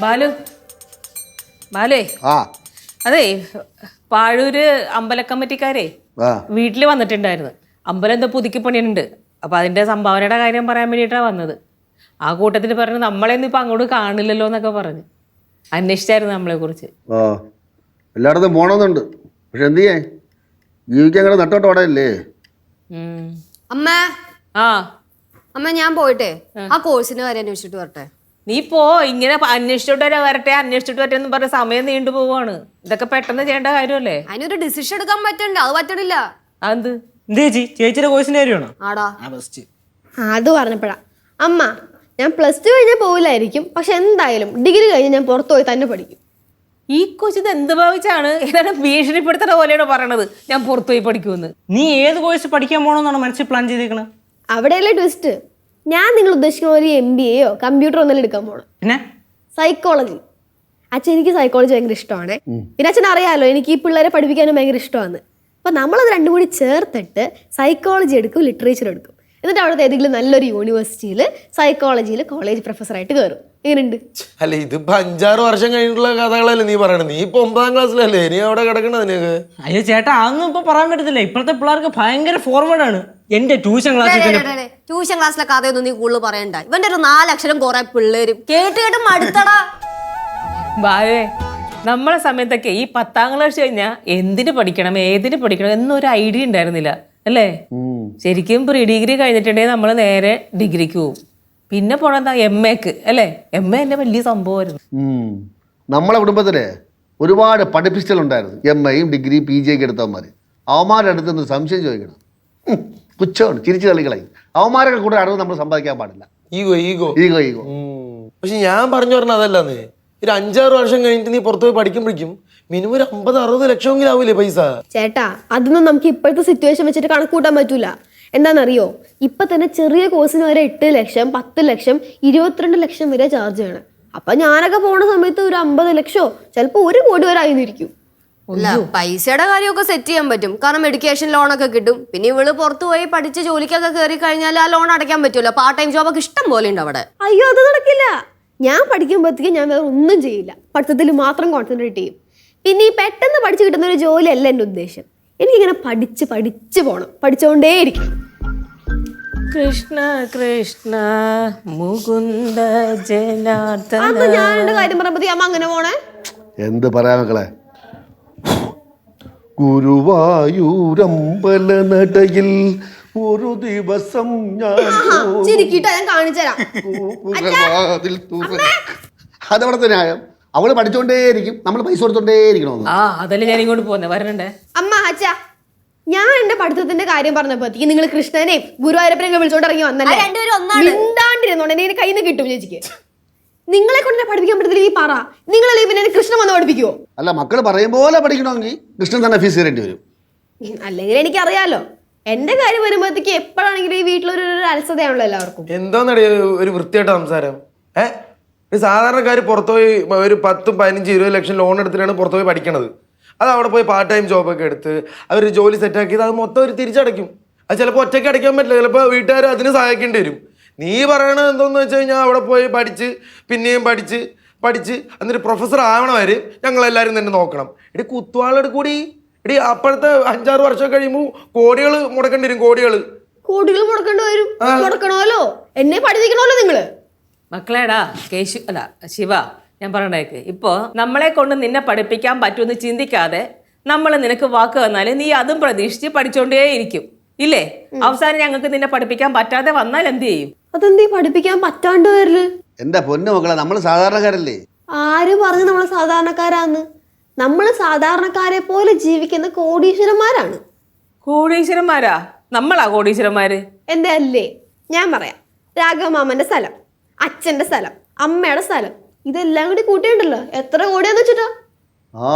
ബാലു ബാലേ അതെ പാഴൂര് അമ്പല കമ്മിറ്റിക്കാരെ വീട്ടിൽ വന്നിട്ടുണ്ടായിരുന്നു. അമ്പലം എന്തോ പുതുക്കി പണിയുന്നുണ്ട്. അപ്പൊ അതിന്റെ സംഭാവനയുടെ കാര്യം പറയാൻ വേണ്ടിയിട്ടാണ് വന്നത്. ആ കൂട്ടത്തിൽ പറഞ്ഞു നമ്മളെയൊന്നും ഇപ്പൊ അങ്ങോട്ട് കാണില്ലല്ലോ എന്നൊക്കെ പറഞ്ഞു. അന്വേഷിച്ചായിരുന്നു നമ്മളെ കുറിച്ച്. എല്ലായിടത്തും പോണമെന്നുണ്ട്. പക്ഷെ എന്ത് ചെയ്യാൻ, ജീവിക്കാൻ അങ്ങനെ നട്ടോട്ടോടല്ലേ. അമ്മ ഞാൻ പോയിട്ടെ ആ കോഴ്സിന് വരെ അന്വേഷിച്ചിട്ട് വരട്ടെ. നീ പോ, ഇങ്ങനെ അന്വേഷിച്ചിട്ട് വരട്ടെ എന്ന് പറഞ്ഞ സമയം നീണ്ടു പോവാണ്. ഇതൊക്കെ പെട്ടെന്ന് ചെയ്യേണ്ട കാര്യമല്ലേ. അതിനൊരു ഡിസിഷൻ എടുക്കാൻ പറ്റണ്ട, അത് പറ്റണില്ല. അത് ചേച്ചിയുടെ കോഴ്സിന്റെ കാര്യമാണോ? ആടാ അത് പറഞ്ഞപ്പോഴാ അമ്മ, ഞാൻ +2 കഴിഞ്ഞാൽ പോവില്ലായിരിക്കും. പക്ഷെ എന്തായാലും ഡിഗ്രി കഴിഞ്ഞ് ഞാൻ പുറത്തു പോയി തന്നെ പഠിക്കും. ഈ കൊച്ചിത് എന്ത് ഭാവിച്ചാണ്? ഏതാണ് ഭീഷണിപ്പെടുത്തുന്ന പോലെയാണ് പറയണത് ഞാൻ പുറത്തു പോയി പഠിക്കുമെന്ന്. നീ ഏത് കോഴ്സ് പഠിക്കാൻ പോകണമെന്നാണ് മനസ്സിൽ പ്ലാൻ ചെയ്തേക്കണത്? അവിടെയല്ലേ ട്വിസ്റ്റ്. ഞാൻ നിങ്ങൾ ഉദ്ദേശിക്കുന്ന ഒരു MBAയോ കമ്പ്യൂട്ടറോ ഒന്നും എടുക്കാൻ പോകണം. പിന്നെ സൈക്കോളജി. അച്ഛൻ, എനിക്ക് സൈക്കോളജി ഭയങ്കര ഇഷ്ടമാണ്. പിന്നെ അച്ഛൻ അറിയാലോ എനിക്ക് ഈ പിള്ളേരെ പഠിപ്പിക്കാനും ഭയങ്കര ഇഷ്ടമാണ്. അപ്പൊ നമ്മളത് രണ്ടും കൂടി ചേർത്തിട്ട് സൈക്കോളജി എടുക്കും, ലിറ്ററേച്ചർ എടുക്കും. എന്നിട്ട് അവിടുത്തെ ഏതെങ്കിലും നല്ലൊരു യൂണിവേഴ്സിറ്റിയിൽ സൈക്കോളജിയിൽ കോളേജ് പ്രൊഫസറായിട്ട് കയറും. എങ്ങനെയുണ്ട്? അല്ല, ഇതിപ്പോ 5-6 വർഷം കഴിഞ്ഞിട്ടുള്ള കഥകളല്ലേ നീ പറയണത്? നീ ഇപ്പൊ 9ാം ക്ലാസ്സിലല്ലേ, നീ അവിടെ കിടക്കണത് നിനക്ക്? അയ്യോ ചേട്ടാ, അതൊന്നും ഇപ്പൊ പറയാൻ പറ്റത്തില്ല. ഇപ്പോഴത്തെ പിള്ളേർക്ക് ഭയങ്കര ഫോർവേഡാണ്. എന്റെ ട്യൂഷൻ ക്ലാസ്സിലെ കഥയൊന്നും നീ കൂടുതൽ പറയണ്ട. ഇവന്റെ ഒരു 4 അക്ഷരം കുറെ പിള്ളേരും കേട്ട് മടുത്തടാ. ബാലേ, നമ്മളെ സമയത്തൊക്കെ ഈ 10ാം ക്ലാസ് കഴിഞ്ഞാൽ എന്തിന് പഠിക്കണം ഏതിന് പഠിക്കണം എന്നൊരു ഐഡിയ ഉണ്ടായിരുന്നില്ല അല്ലേ? ശരിക്കും പ്രീ ഡിഗ്രി കഴിഞ്ഞിട്ടുണ്ടെങ്കിൽ നമ്മൾ നേരെ ഡിഗ്രിക്ക് പോകും. പിന്നെ പോണെന്താ MAക്ക് അല്ലേ? MA എന്നെ വലിയ സംഭവമായിരുന്നു. നമ്മളെ കുടുംബത്തില് ഒരുപാട് പഠിപ്പിസ്റ്റലുണ്ടായിരുന്നു. MAയും ഡിഗ്രിയും PG ഒക്കെ എടുത്തവന്മാർ. അവന്മാരുടെ അടുത്ത് നിന്ന് സംശയം ചോദിക്കണം. പുച്ഛമാണ്, ചിരിച്ചു കളികളായി. അവന്മാരൊക്കെ കൂടെ അറിവ് നമ്മൾ സമ്പാദിക്കാൻ പാടില്ല. ഈഗോ. പക്ഷെ ഞാൻ പറഞ്ഞു പറഞ്ഞ അതല്ലാന്ന്. ഒരു 5-6 വർഷം കഴിഞ്ഞിട്ട് നീ പുറത്തു പോയി പഠിക്കുമ്പോഴേക്കും മിനിമം ഒരു 50-60 ലക്ഷമെങ്കിലും ആവൂലേ പൈസ? ചേട്ടാ, അതൊന്നും നമുക്ക് ഇപ്പോഴത്തെ സിറ്റുവേഷൻ വെച്ചിട്ട് കണക്കൂട്ടാൻ പറ്റൂല. എന്താണെന്നറിയോ, ഇപ്പൊ തന്നെ ചെറിയ കോഴ്സിന് വരെ 8 ലക്ഷം, 10 ലക്ഷം, 22 ലക്ഷം വരെ ചാർജ് ചെയ്യണം. അപ്പൊ ഞാനൊക്കെ പോണ സമയത്ത് ഒരു 50 ലക്ഷമോ ചിലപ്പോ 1 കോടി വരെ ആയിരിക്കും. അല്ല, പൈസയുടെ കാര്യമൊക്കെ സെറ്റ് ചെയ്യാൻ പറ്റും. കാരണം എഡ്യൂക്കേഷൻ ലോണൊക്കെ കിട്ടും. പിന്നെ ഇവള് പുറത്തു പോയി പഠിച്ച് ജോലിക്കൊക്കെ കയറി കഴിഞ്ഞാൽ ആ ലോൺ അടയ്ക്കാൻ പറ്റൂല. പാർട്ട് ടൈം ജോബൊക്കെ ഇഷ്ടം പോലെ ഉണ്ട് അവിടെ. അയ്യോ, അത് നടക്കില്ല. ഞാൻ പഠിക്കുമ്പോഴത്തേക്കും ഞാൻ വേറെ ഒന്നും ചെയ്യില്ല, പഠിത്തത്തിൽ മാത്രം കോൺസെൻട്രേറ്റ് ചെയ്യും. പിന്നെ ഈ പെട്ടെന്ന് പഠിച്ചു കിട്ടുന്ന ഒരു ജോലിയല്ല എൻ്റെ ഉദ്ദേശം. എനിക്കിങ്ങനെ പഠിച്ച് പോണം, പഠിച്ചുകൊണ്ടേയിരിക്കും. കൃഷ്ണ കൃഷ്ണ മുകുന്ദ ജനാർദ്ദന. അപ്പൊ ഞാൻ എന്റെ കാര്യം പറയുമ്പോ അമ്മ അങ്ങനെ പോണേ? എന്ത് പറയാ മക്കളെ, ഗുരുവായൂരമ്പല നടയിൽ ഒരു ദിവസം ഞാൻ കാണിച്ചുതരാം. അതവിടത്തെ ന്യായം. അവള് പഠിച്ചോണ്ടേയിരിക്കും, നമ്മൾ പൈസ കൊടുത്തോണ്ടേയിരിക്കണോ? അതല്ലേ ഞാൻ ഇങ്ങോട്ട് പോന്നെ വരണണ്ടേ. അമ്മ, അച്ഛ, ഞാൻ എന്റെ പഠിത്തത്തിന്റെ കാര്യം പറഞ്ഞപ്പോഴത്തേക്ക് നിങ്ങൾ കൃഷ്ണനെയും ഗുരുവായൂരപ്പനെയൊക്കെ വിളിച്ചോണ്ട് ഇറങ്ങി വന്നല്ലേ? മിണ്ടാണ്ടിരുന്നോണ്ട് എന്നെ കയ്യിൽ നിന്ന് കിട്ടും. ചേച്ചിക്ക് നിങ്ങളെ കൊണ്ട് പഠിപ്പിക്കാൻ പറ്റത്തില്ല. ഈ പറ, നിങ്ങളല്ലേ പിന്നെ കൃഷ്ണൻ വന്ന് പഠിപ്പിക്കുവോ? അല്ല, മക്കള് പറയും പോലെ പഠിക്കണമെങ്കിൽ കൃഷ്ണൻ തന്നെ ഫീസ് തരേണ്ടി വരും. അല്ലെങ്കിൽ എനിക്കറിയാലോ, എന്റെ കാര്യം വരുമ്പോഴത്തേക്ക് എപ്പോഴാണെങ്കിലും ഈ വീട്ടിലൊരു അലസതയാണല്ലോ എല്ലാവർക്കും. എന്താന്നടി ഒരു വൃത്തിയായിട്ട് സംസാരം? ഒരു സാധാരണക്കാര് പുറത്തുപോയി ഒരു 10-15-20 ലക്ഷം ലോൺ എടുത്തിട്ടാണ് പുറത്തുപോയി പഠിക്കണത്. അത് അവിടെ പോയി പാർട്ട് ടൈം ജോബൊക്കെ എടുത്ത് അവർ ജോലി സെറ്റാക്കിയത് അത് മൊത്തം ഒരു തിരിച്ചടയ്ക്കും. അത് ചിലപ്പോൾ ഒറ്റയ്ക്ക് അടയ്ക്കാൻ പറ്റില്ല, ചിലപ്പോൾ വീട്ടുകാർ അതിന് സഹായിക്കേണ്ടി വരും. നീ പറയണത് എന്തോന്ന് വെച്ച് കഴിഞ്ഞാൽ അവിടെ പോയി പിന്നെയും പഠിച്ച് എന്നിട്ട് പ്രൊഫസർ ആവണവര് ഞങ്ങളെല്ലാവരും തന്നെ നോക്കണം. എടി കുത്തുവാളോട് കൂടി എടി അപ്പോഴത്തെ 5-6 വർഷം കഴിയുമ്പോൾ കോടികൾ മുടക്കേണ്ടി വരും. കോടികൾ മുടക്കേണ്ടി വരും. മുടക്കണമല്ലോ, എന്നെ പഠിപ്പിക്കണമല്ലോ നിങ്ങള്. മക്കളേടാ ശിവ, ഞാൻ പറയണേക്ക്, ഇപ്പോ നമ്മളെ കൊണ്ട് നിന്നെ പഠിപ്പിക്കാൻ പറ്റുമെന്ന് ചിന്തിക്കാതെ നമ്മൾ നിനക്ക് വാക്ക് തന്നാല് നീ അതും പ്രതീക്ഷിച്ച് പഠിച്ചോണ്ടേ ഇരിക്കും ഇല്ലേ? അവസാനം ഞങ്ങൾക്ക് നിന്നെ പഠിപ്പിക്കാൻ പറ്റാതെ വന്നാൽ എന്ത് ചെയ്യും? അതെന്തീ പഠിപ്പിക്കാൻ പറ്റാണ്ട് വരല്? എന്റെ പൊന്നു മക്കളെ, നമ്മള് സാധാരണക്കാരല്ലേ. ആര് പറഞ്ഞു നമ്മള് സാധാരണക്കാരാന്ന്? നമ്മള് സാധാരണക്കാരെ പോലെ ജീവിക്കുന്ന കോടീശ്വരന്മാരാണ്. കോടീശ്വരന്മാരാ? നമ്മളാ കോടീശ്വരന്മാര്? എന്റെ അല്ലേ? ഞാൻ പറയാം. രാഘവമാമന്റെ സ്ഥലം, അച്ഛന്റെ സ്ഥലം, അമ്മയുടെ സ്ഥലം, ഇതെല്ലാം കൂടി കൂട്ടിയുണ്ടല്ലോ എത്ര കോടിയാന്ന് വെച്ചിട്ടാ?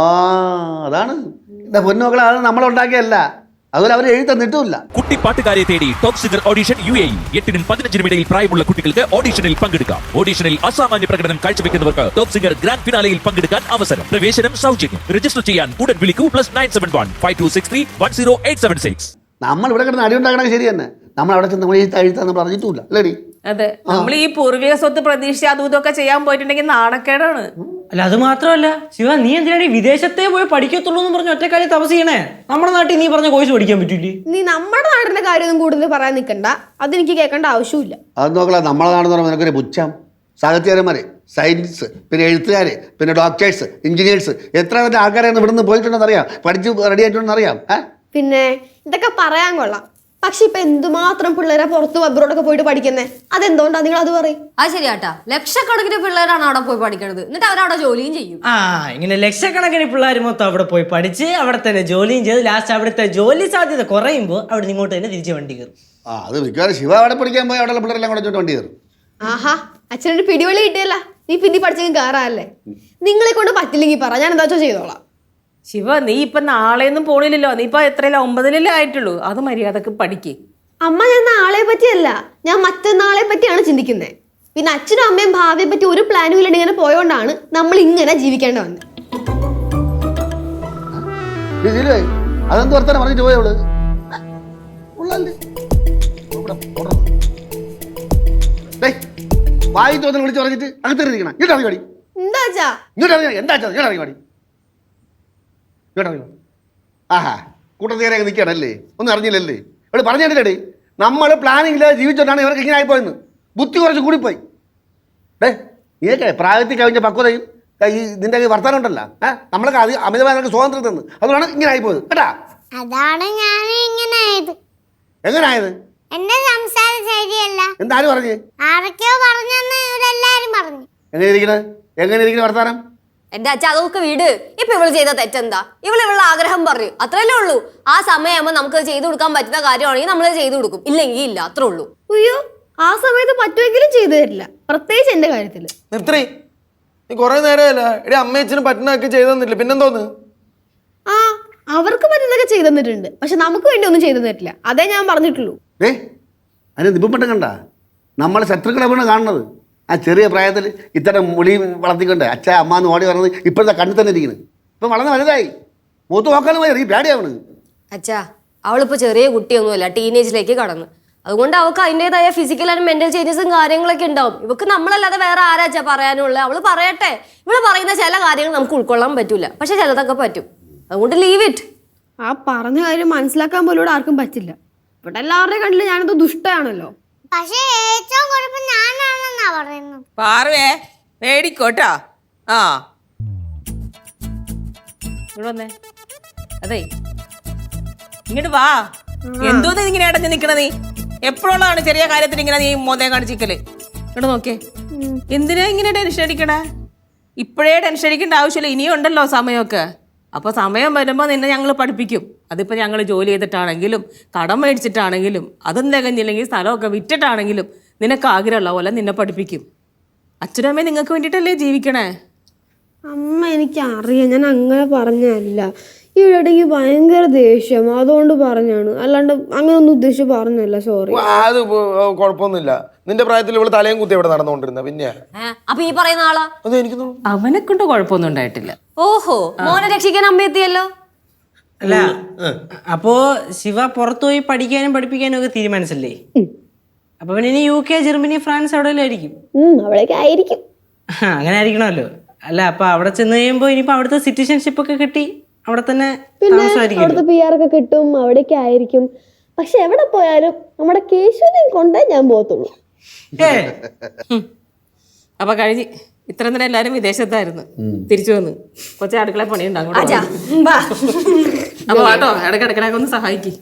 അതാണ് എന്റെ പൊന്നു മക്കളെ, അത് നമ്മളുണ്ടാക്കിയല്ല. അതുപോലെ അവർ എഴുതി തന്നിട്ടുമില്ല. കുട്ടിപ്പാട്ടുകാരെ തേടി ടോപ്പ് സിംഗർ ഓഡിഷൻ UAE. 8-നും 15-നും ഇടയിൽ പ്രായമുള്ള കുട്ടികൾക്ക് ഓഡിഷനിൽ പങ്കെടുക്കാം. ഓഡിഷനിൽ അസാമാന്യ പ്രകടനം കാഴ്ചവെക്കുന്നവർക്ക് ടോപ്പ് സിംഗർ ഗ്രാൻഡ് ഫിനാലയിൽ പങ്കെടുക്കാൻ അവസരം. പ്രവേശനം സൗജന്യം. രജിസ്റ്റർ ചെയ്യാൻ ഉടൻ വിളിക്കൂ +971 5263 10876. നമ്മൾ ഇവിടെ കിടന്ന് അടി ഉണ്ടാക്കണ ശരി തന്നെ. നമ്മൾ അവിടെ ചെന്ന് എഴുത്താന്ന് പറഞ്ഞിട്ടില്ല അല്ലേടി? അതെ, നമ്മൾ ഈ പൂർവിക സ്വത്ത് പ്രതീക്ഷിച്ച് അതും ഇതൊക്കെ ചെയ്യാൻ പോയിട്ടുണ്ടെങ്കിൽ നാണക്കേടാണ്. അല്ല അത് മാത്രമല്ല ശിവ, നീ എന്തിനാണ് ഈ വിദേശത്തെ പോയി പഠിക്കത്തുള്ളൂ എന്ന് പറഞ്ഞ ഒറ്റക്കാലം തപസ് ചെയ്യണേ? നമ്മുടെ നാട്ടിൽ നീ പറഞ്ഞ കോഴ്സ് പഠിക്കാൻ പറ്റൂലേ? നീ നമ്മുടെ നാടിന്റെ കാര്യമൊന്നും കൂടുതൽ പറയാൻ നിൽക്കണ്ട, അതെനിക്ക് കേൾക്കേണ്ട ആവശ്യമില്ല. അത് നോക്കളാ, നമ്മളെ നാടെന്ന് പറയുമ്പോൾ നിനക്കൊരു പുച്ഛം. സാഹിത്യകാരന്മാര്, സയൻസ്, പിന്നെ എഴുത്തുകാര്, പിന്നെ ഡോക്ടേഴ്സ്, എഞ്ചിനീയേഴ്സ്, എത്ര വലിയ ആൾക്കാരാണ് ഇവിടുന്ന് പോയിട്ടുണ്ടെന്ന് അറിയാം, പഠിച്ച് റെഡി ആയിട്ടുണ്ടെന്ന് അറിയാം. പിന്നെ ഇതൊക്കെ പറയാൻ കൊള്ളാം, പക്ഷെ ഇപ്പൊ എന്തുമാത്രം പിള്ളേരെ പുറത്ത് അബ്രോഡൊക്കെ പോയിട്ട് പഠിക്കുന്നേ? അതെന്തുകൊണ്ടാ നിങ്ങൾ അത് പറയും? അത് ശരിയാട്ടാ, ലക്ഷക്കണക്കിന് പിള്ളേരാണ് അവിടെ പോയി പഠിക്കണത്, എന്നിട്ട് അവരവിടെ ജോലിയും ചെയ്യും. ഇങ്ങനെ ലക്ഷക്കണക്കിന് പിള്ളേർ മൊത്തം അവിടെ പോയി പഠിച്ച് അവിടെ തന്നെ ജോലിയും ചെയ്ത് ലാസ്റ്റ് അവിടുത്തെ ജോലി സാധ്യത കുറയുമ്പോൾ അവിടെ ഇങ്ങോട്ട് തന്നെ തിരിച്ച് വണ്ടി കയറും. അത് മിക്കവാറും ശിവ അവിടെ പഠിക്കാൻ പോയി അവിടെ പിള്ളേരെല്ലാം കൂടെ ചോട്ട് വണ്ടി കയറും. ആഹാ, അച്ഛനൊരു പിടിവളി കിട്ടിയല്ല, നീ പിന്നെ പഠിച്ചെങ്കിൽ കയറാല്ലേ? നിങ്ങളെ കൊണ്ട് പറ്റില്ലെങ്കിൽ പറ, ഞാൻ എന്താ ചെയ്തോളാം. ശിവ, നീ ഇപ്പൊ നാളെയൊന്നും പോണില്ലല്ലോ, നീ ഇപ്പൊ എത്രയല്ല 9 ആയിട്ടുള്ളൂ. അത് മര്യാദക്ക് പഠിക്ക്. അമ്മ, ഞാൻ നാളെ പറ്റിയല്ല, ഞാൻ മറ്റന്നാളെ പറ്റിയാണ് ചിന്തിക്കുന്നത്. പിന്നെ അച്ഛനും അമ്മയും ഭാവിയെ പറ്റി ഒരു പ്ലാനും ഇല്ലാണ്ട് ഇങ്ങനെ പോയോണ്ടാണ് നമ്മൾ ഇങ്ങനെ ജീവിക്കേണ്ടി വന്നത്. അതെന്ത് വർത്താനം പറഞ്ഞിട്ട് പോയവള്? വായി തോന്നുന്നു വിളിച്ച് പറഞ്ഞിട്ട് അകത്തിരിക്കണം. ഇങ്ങോട്ട് ഇറങ്ങി എന്താ അച്ഛാ? ഇങ്ങോട്ട് ഇറങ്ങി. എന്താ ഇങ്ങോട്ട് ഇറങ്ങി പാടി. ഇങ്ങോട്ട് ഇറങ്ങി. ആഹാ, കൂട്ടത്തേരെ നിൽക്കുകയാണല്ലേ, ഒന്നും അറിഞ്ഞില്ലല്ലേ? ഇവിടെ പറഞ്ഞു കേട്ടില്ലേ, നമ്മൾ പ്ലാനിങ് ഇല്ലാതെ ജീവിച്ചോണ്ടാണ് ഇവർക്ക് ഇങ്ങനെ ആയിപ്പോയെന്ന്. ബുദ്ധി കുറച്ച് കൂടിപ്പോയി. നീക്കെ പ്രായത്തിൽ കവിഞ്ഞ പക്വതയും ഈ നിന്റെ വർത്താനം ഉണ്ടല്ലോ, നമ്മളൊക്കെ അമിതമായ സ്വാതന്ത്ര്യം തന്നു, അതുകൊണ്ടാണ് ഇങ്ങനെ ആയിപ്പോയത് കേട്ടാ. അതാണ് ഞാൻ ഇങ്ങനെ ആയത്. എങ്ങനായത്? എന്റെ സംസാരം ശരിയല്ല. എന്താരും പറഞ്ഞു? ആരൊക്കെയോ പറഞ്ഞെന്ന് ഇവരെല്ലാരും പറഞ്ഞു. എങ്ങനെ ഇരിക്കണ വർത്താനം? എന്റെ അച്ഛൻ അതൊക്കെ വീട്. ഇപ്പൊ ഇവള് ചെയ്ത തെറ്റെന്താ? ഇവളുടെ ആഗ്രഹം പറയൂ, അത്രയല്ലേ ഉള്ളൂ. ആ സമയമാകുമ്പോ നമുക്ക് ചെയ്തു കൊടുക്കാൻ പറ്റുന്ന കാര്യമാണെങ്കിൽ നമ്മൾ ചെയ്തു കൊടുക്കും, ഇല്ലെങ്കിൽ ഇല്ല, അത്രേ ഉള്ളൂ. അയ്യോ, ആ സമയത്ത് പറ്റുമെങ്കിലും ചെയ്തു തരില്ല, പ്രത്യേകിച്ച് എന്റെ കാര്യത്തില്. നിർത്തി, നീ കൊറേ നേരമല്ല എടി അമ്മയച്ഛനും പറ്റുന്നൊക്കെ ചെയ്തു തന്നില്ല, പിന്നെന്തോന്ന്? ആ, അവർക്ക് പറ്റുന്നതൊക്കെ ചെയ്തു തന്നിട്ടുണ്ട്, പക്ഷെ നമുക്ക് വേണ്ടി ഒന്നും ചെയ്തു തരില്ല, അതേ ഞാൻ പറഞ്ഞിട്ടുള്ളൂ. അതിന് നിപ്പപ്പെട്ട കണ്ട നമ്മളെ ശത്രുക്കളെ വീണ് കാണുന്നത്. ആ ചെറിയ പ്രായത്തിൽ ഇത്തരം മുടി വളർത്തിക്കൊണ്ട് അച്ഛ അമ്മ എന്ന് ഓടി പറഞ്ഞത് ഇപ്പോഴത്തെ കണ്ണിൽ തന്നെ ഇരിക്കുന്നത്. ഇപ്പം വളർന്ന് വലുതായി, മൂത്ത് നോക്കാനും മതി, ഈ പേടിയാവണ്. അച്ഛാ, അവളിപ്പോ ചെറിയ കുട്ടിയൊന്നുമല്ല, ടീനേജിലേക്ക് കടന്നു. അതുകൊണ്ട് അവൾക്ക് അതിൻ്റെതായ ഫിസിക്കൽ ആൻഡ് മെന്റൽ ചേഞ്ചസും കാര്യങ്ങളൊക്കെ ഉണ്ടാവും. ഇവക്ക് നമ്മളല്ലാതെ വേറെ ആരാച്ചാ പറയാനുള്ള? അവള് പറയട്ടെ. ഇവള് പറയുന്ന ചില കാര്യങ്ങൾ നമുക്ക് ഉൾക്കൊള്ളാൻ പറ്റൂല, പക്ഷെ ചിലതൊക്കെ പറ്റും. അതുകൊണ്ട് ലീവ് ഇറ്റ്. ആ പറഞ്ഞ കാര്യം മനസ്സിലാക്കാൻ പോലും ഇവിടെ ആർക്കും പറ്റില്ല. ഇവിടെ എല്ലാവരുടെയും കണ്ടില്ല ഞാനത് ദുഷ്ടയാണല്ലോ. പക്ഷെ ഏറ്റവും കുഴപ്പം ഞാനാണെന്നാ പറയുന്നത്. പാറുവേ, മേടിക്കോട്ടാ. ആ, ഇവിടെ വന്നേ. അതെ, ഇങ്ങോട്ട് വാ. എന്തോന്ന് ഇങ്ങനെ അടഞ്ഞു നിക്കണ നീ? എപ്പോഴാണ് ചെറിയ കാര്യത്തിന് ഇങ്ങനെ നീ മോതയം കാണിച്ചിക്കല്? ഇങ്ങോട്ട് നോക്കിയേ, എന്തിനാ ഇങ്ങനെ ടെൻഷൻ അടിക്കണേ? ഇപ്പോഴേ ടെൻഷൻ അടിക്കേണ്ട ആവശ്യമില്ല, ഇനിയും ഉണ്ടല്ലോ സമയമൊക്കെ. അപ്പോൾ സമയം വരുമ്പോൾ നിന്നെ ഞങ്ങൾ പഠിപ്പിക്കും. അതിപ്പോൾ ഞങ്ങൾ ജോലി ചെയ്തിട്ടാണെങ്കിലും കടം മേടിച്ചിട്ടാണെങ്കിലും അതും തികഞ്ഞില്ലെങ്കിൽ സ്ഥലമൊക്കെ വിറ്റിട്ടാണെങ്കിലും നിനക്ക് ആഗ്രഹമുള്ള പോലെ നിന്നെ പഠിപ്പിക്കും. അച്ഛനും അമ്മയും നിങ്ങൾക്ക് വേണ്ടിയിട്ടല്ലേ ജീവിക്കണേ? അമ്മ, എനിക്കറിയാം, ഞാൻ അങ്ങനെ പറഞ്ഞല്ല. ഇവിടെ എനിക്ക് ഭയങ്കര ദേഷ്യം, അതുകൊണ്ട് പറഞ്ഞാണ്, അല്ലാണ്ട് അങ്ങനെ ഒന്നും ഉദ്ദേശിച്ച് പറഞ്ഞല്ല. സോറി. അത് കുഴപ്പമൊന്നുമില്ല. നിന്റെ പ്രായത്തിൽ ഇവള് തലയും കുത്തി ഇവിടെ നടന്നുകൊണ്ടിരുന്ന പിന്നെ അപ്പൊ ഈ പറയുന്ന ആളാ? അത് എനിക്ക് അവനെ കൊണ്ട് കുഴപ്പമൊന്നും ഉണ്ടായിട്ടില്ല. ഓഹോ, മോനെ രക്ഷിക്കാൻ അമ്മ എത്തിയല്ലോ. അല്ല, അപ്പോ ശിവ പുറത്തുപോയി പഠിക്കാനും പഠിപ്പിക്കാനും ഒക്കെ തീരുമാനിച്ചല്ലേ? അപ്പൊ പിന്നെ ഇനി UK, ജർമ്മനി, ഫ്രാൻസ് എവിടെയെങ്കിലും ആയിരിക്കും. അവിടേക്ക് ആയിരിക്കും. അങ്ങനെ ആയിരിക്കണമല്ലോ. അല്ല, അപ്പൊ അവിടെ ചെന്ന് കഴിയുമ്പോ ഇനിയിപ്പോ അവിടുത്തെ സിറ്റിസൺഷിപ്പ് ഒക്കെ കിട്ടി അവിടെ തന്നെ അവിടുത്തെ PR ഒക്കെ കിട്ടും, അവിടേക്ക് ആയിരിക്കും. പക്ഷെ എവിടെ പോയാലും നമ്മുടെ കേശുവിനെയും കൊണ്ടേ ഞാൻ പോകത്തുള്ളൂ. അപ്പൊ കഴിഞ്ഞ് ഇത്ര നേരം എല്ലാരും വിദേശത്തായിരുന്നു, തിരിച്ചു വന്ന് കൊച്ചെ അടുക്കള പണിയുണ്ടാകും. അപ്പൊ കേട്ടോ, ഇടക്കിടക്കിടക്കൊന്ന് സഹായിക്കും.